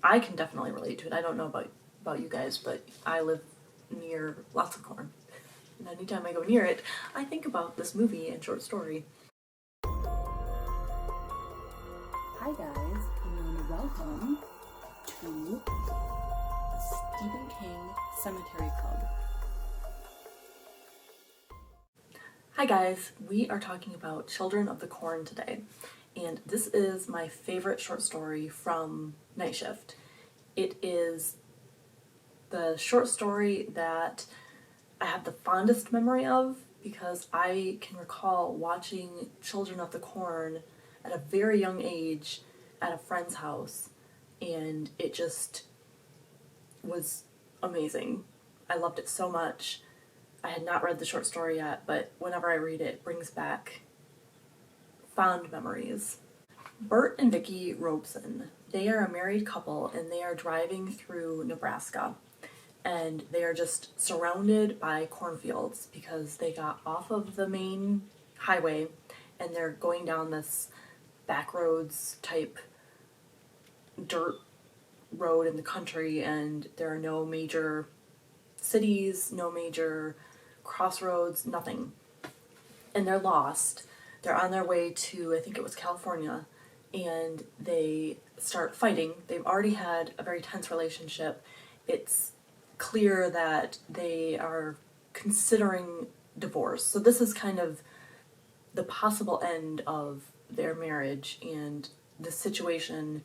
I can definitely relate to it. I don't know about you guys, but I live near lots of corn. And anytime I go near it, I think about this movie and short story. Hi guys, and welcome to the Stephen King Sematary Club. Hi guys, we are talking about Children of the Corn today, and this is my favorite short story from Night Shift. It is the short story that I have the fondest memory of because I can recall watching Children of the Corn at a very young age at a friend's house, and it just was amazing. I loved it so much. I had not read the short story yet, but whenever I read it, it brings back fond memories. Bert and Vicki Robeson, they are a married couple and they are driving through Nebraska. And they are just surrounded by cornfields because they got off of the main highway and they're going down this back roads type dirt road in the country, and there are no major cities, no major crossroads, nothing. And they're lost. They're on their way to, I think it was California, and they start fighting. They've already had a very tense relationship. It's clear that they are considering divorce. So this is kind of the possible end of their marriage, and the situation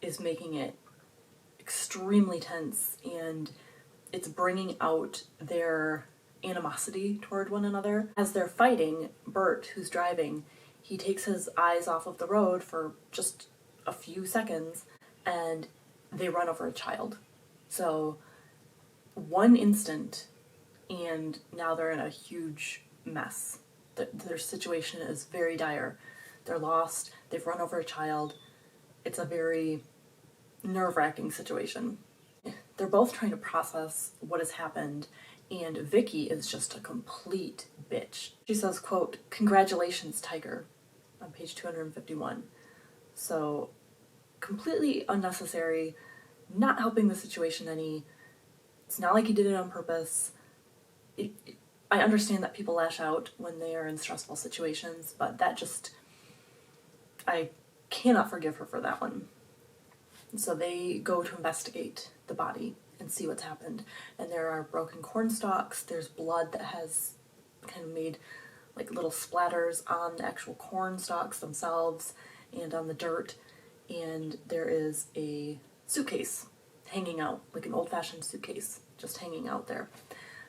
is making it extremely tense, and it's bringing out their animosity toward one another. As they're fighting, Bert, who's driving, he takes his eyes off of the road for just a few seconds and they run over a child. So one instant and now they're in a huge mess. Their situation is very dire. They're lost, they've run over a child. It's a very nerve-wracking situation. They're both trying to process what has happened, and Vicki is just a complete bitch. She says, quote, "Congratulations, Tiger," on page 251. So completely unnecessary, not helping the situation any. It's not like he did it on purpose. I understand that people lash out when they are in stressful situations, but that just, I cannot forgive her for that one. So they go to investigate the body and see what's happened. And there are broken corn stalks, there's blood that has kind of made like little splatters on the actual corn stalks themselves and on the dirt. And there is a suitcase hanging out, like an old-fashioned suitcase, just hanging out there.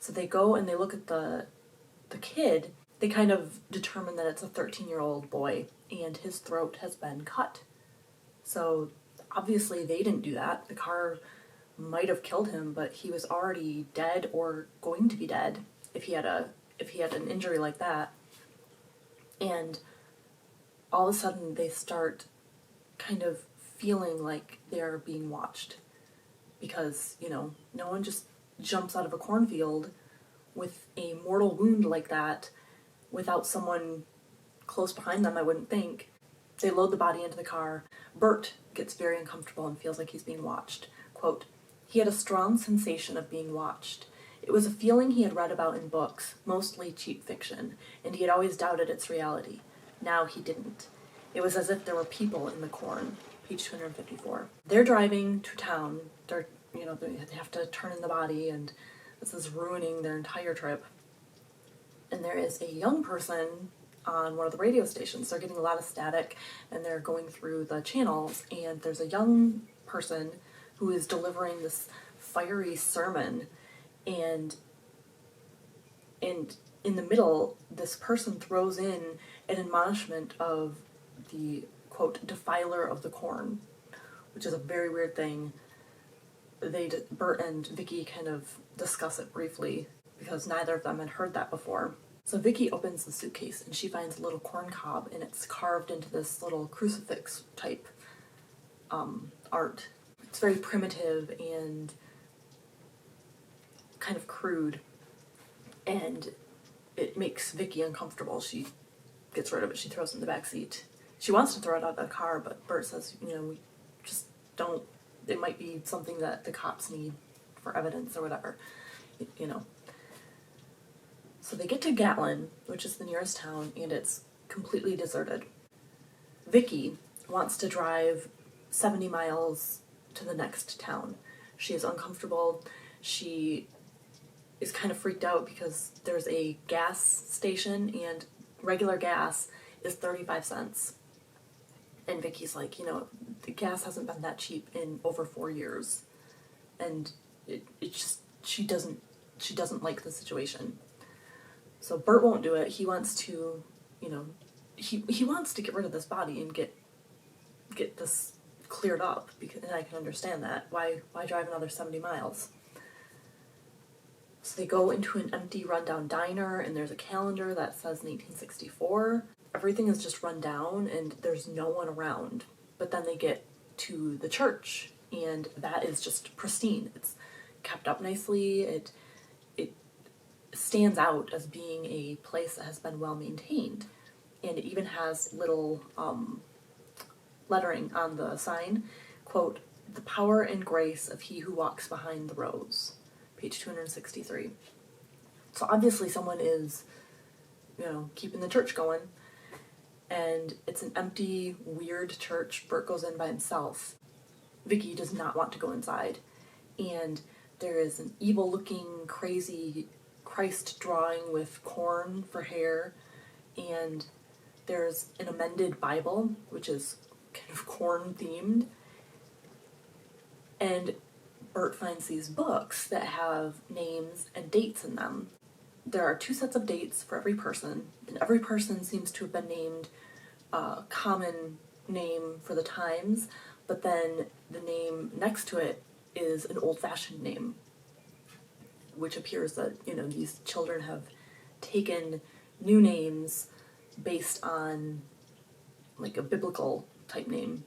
So they go and they look at the kid. They kind of determine that it's a 13-year-old boy and his throat has been cut. So obviously they didn't do that. The car might have killed him, but he was already dead or going to be dead if he had an injury like that. And all of a sudden they start kind of feeling like they're being watched because, no one just jumps out of a cornfield with a mortal wound like that without someone close behind them, I wouldn't think. They load the body into the car. Bert gets very uncomfortable and feels like he's being watched. Quote, "He had a strong sensation of being watched. It was a feeling he had read about in books, mostly cheap fiction, and he had always doubted its reality. Now he didn't. It was as if there were people in the corn." Page 254. They're driving to town. They have to turn in the body, and this is ruining their entire trip. And there is a young person on one of the radio stations. They're getting a lot of static and they're going through the channels, and there's a young person who is delivering this fiery sermon, and in the middle this person throws in an admonishment of the, quote, "defiler of the corn," which is a very weird thing. Bert and Vicki kind of discuss it briefly because neither of them had heard that before. So Vicki opens the suitcase and she finds a little corn cob, and it's carved into this little crucifix type art. It's very primitive and kind of crude, and it makes Vicki uncomfortable. She gets rid of it. She throws it in the back seat. She wants to throw it out of the car, but Bert says, we just don't it might be something that the cops need for evidence or whatever, you know. So they get to Gatlin, which is the nearest town, and it's completely deserted. Vicky wants to drive 70 miles to the next town. She is uncomfortable. She is kind of freaked out because there's a gas station and regular gas is 35 cents. And Vicky's like, the gas hasn't been that cheap in over 4 years. And it's just, she doesn't like the situation. So Bert won't do it. He wants to, he wants to get rid of this body and get this cleared up, because, and I can understand that. Why drive another 70 miles? So they go into an empty, rundown diner, and there's a calendar that says 1864. Everything is just run down, and there's no one around. But then they get to the church, and that is just pristine. It's kept up nicely. It stands out as being a place that has been well maintained. And it even has little lettering on the sign, quote, "The power and grace of he who walks behind the rows," page 263. So obviously someone is, keeping the church going, and it's an empty, weird church. Bert goes in by himself. Vicky does not want to go inside, and there is an evil-looking, crazy Christ drawing with corn for hair, and there's an amended Bible, which is kind of corn-themed, and Bert finds these books that have names and dates in them. There are 2 sets of dates for every person, and every person seems to have been named a common name for the times, but then the name next to it is an old-fashioned name, which appears that, these children have taken new names based on like a biblical type name.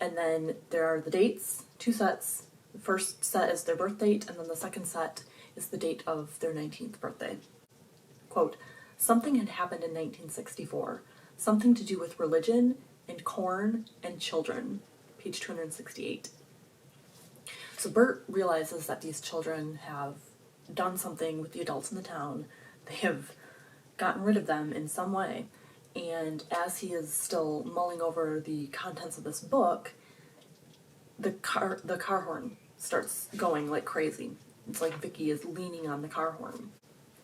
And then there are the dates, 2 sets. The first set is their birth date, and then the second set is the date of their 19th birthday. Quote, "Something had happened in 1964, something to do with religion and corn and children," page 268. So Bert realizes that these children have done something with the adults in the town. They have gotten rid of them in some way. And as he is still mulling over the contents of this book, the car horn starts going like crazy. It's like Vicky is leaning on the car horn.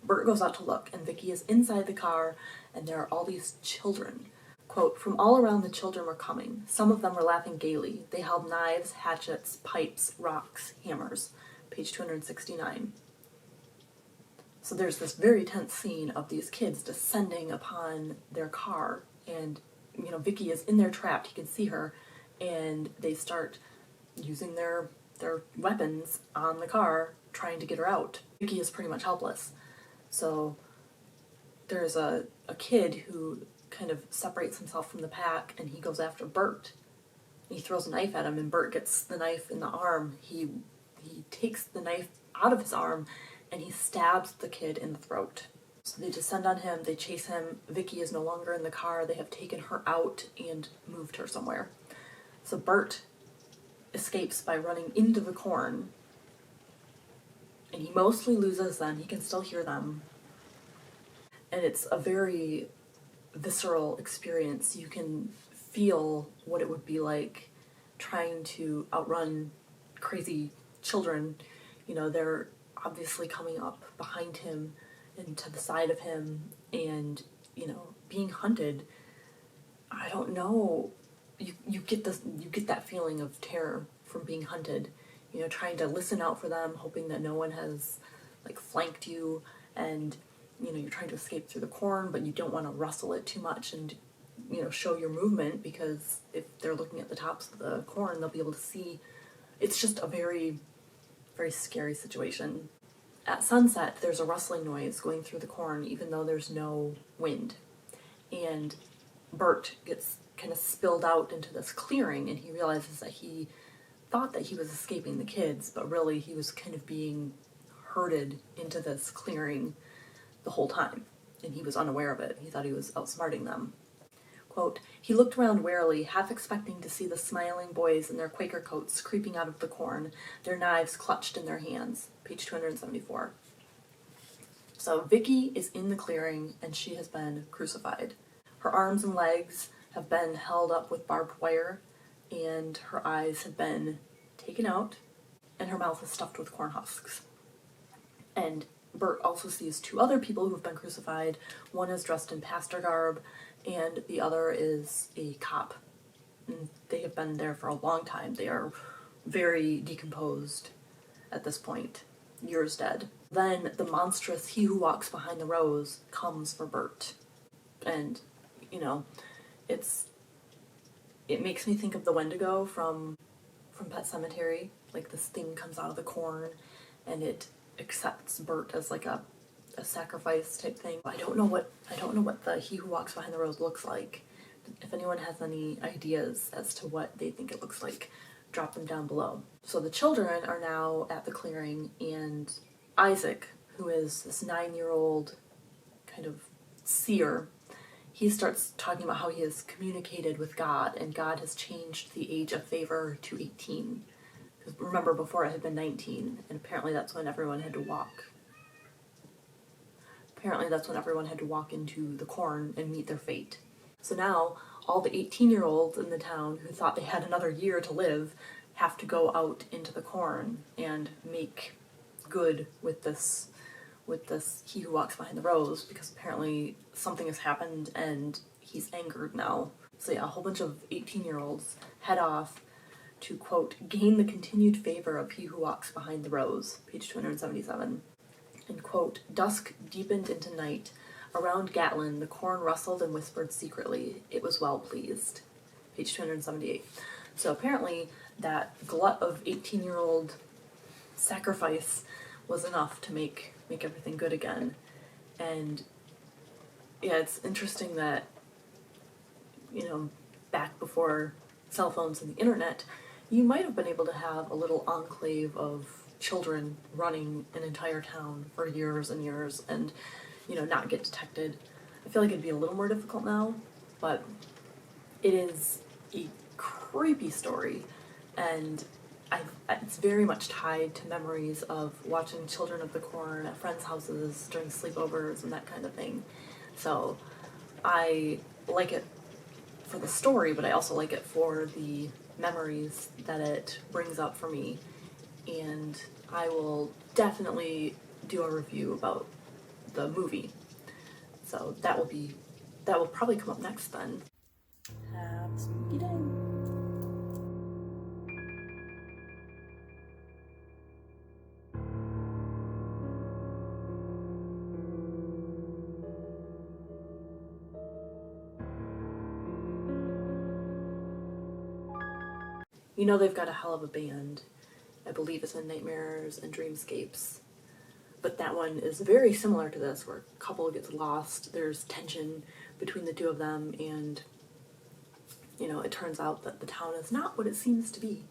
Bert goes out to look, and Vicky is inside the car, and there are all these children. Quote, "From all around the children were coming. Some of them were laughing gaily. They held knives, hatchets, pipes, rocks, hammers," page 269. So there's this very tense scene of these kids descending upon their car, and, Vicky is in there trapped. He can see her, and they start using their weapons on the car, trying to get her out. Vicky is pretty much helpless. So there's a kid who kind of separates himself from the pack, and he goes after Bert. He throws a knife at him, and Bert gets the knife in the arm. He takes the knife out of his arm, and he stabs the kid in the throat. So they descend on him, they chase him. Vicky is no longer in the car. They have taken her out and moved her somewhere. So Bert escapes by running into the corn, and he mostly loses them. He can still hear them. And it's a very visceral experience. You can feel what it would be like trying to outrun crazy children. They're obviously coming up behind him and to the side of him, and being hunted. I don't know, you get that feeling of terror from being hunted, trying to listen out for them, hoping that no one has flanked you, and you're trying to escape through the corn, but you don't want to rustle it too much and show your movement, because if they're looking at the tops of the corn, they'll be able to see. It's just a very, very scary situation. At sunset, there's a rustling noise going through the corn, even though there's no wind. And Bert gets kind of spilled out into this clearing, and he realizes that he thought that he was escaping the kids, but really he was kind of being herded into this clearing the whole time, and he was unaware of it. He thought he was outsmarting them. Quote, he looked around warily, half expecting to see the smiling boys in their Quaker coats creeping out of the corn, their knives clutched in their hands. Page 274. So Vicky is in the clearing and she has been crucified. Her arms and legs have been held up with barbed wire and her eyes have been taken out and her mouth is stuffed with corn husks. And Bert also sees two other people who have been crucified. One is dressed in pastor garb and the other is a cop. And they have been there for a long time. They are very decomposed at this point. Years dead. Then the monstrous He Who Walks Behind the Rose comes for Bert. And, you know, it makes me think of the Wendigo from Pet Sematary. Like this thing comes out of the corn and it accepts Bert as like a sacrifice type thing. I don't know what the He Who Walks Behind the Rose looks like. If anyone has any ideas as to what they think it looks like, drop them down below. So the children are now at the clearing and Isaac, who is this 9-year-old kind of seer, he starts talking about how he has communicated with God and God has changed the age of favor to 18. Because remember, before it had been 19 and apparently that's when everyone had to walk. Apparently that's when everyone had to walk into the corn and meet their fate. So now all the 18-year-olds in the town who thought they had another year to live have to go out into the corn and make good with this He Who Walks Behind the Rose, because apparently something has happened and he's angered now. So yeah, a whole bunch of 18-year-olds head off to, quote, gain the continued favor of He Who Walks Behind the Rose, page 277. And, quote, dusk deepened into night. Around Gatlin, the corn rustled and whispered secretly. It was well pleased. Page 278. So apparently that glut of 18-year-old sacrifice was enough to make everything good again. And yeah, it's interesting that, you know, back before cell phones and the internet, you might have been able to have a little enclave of children running an entire town for years and years and, you know, not get detected. I feel like it'd be a little more difficult now, but it is a creepy story, and it's very much tied to memories of watching Children of the Corn at friends' houses during sleepovers and that kind of thing. So I like it for the story, but I also like it for the memories that it brings up for me. And I will definitely do a review about the movie. So that will probably come up next then. Have a spooky day. You know they've got a hell of a band. I believe it's in Nightmares and Dreamscapes. But that one is very similar to this, where a couple gets lost, there's tension between the two of them, and, you know, it turns out that the town is not what it seems to be.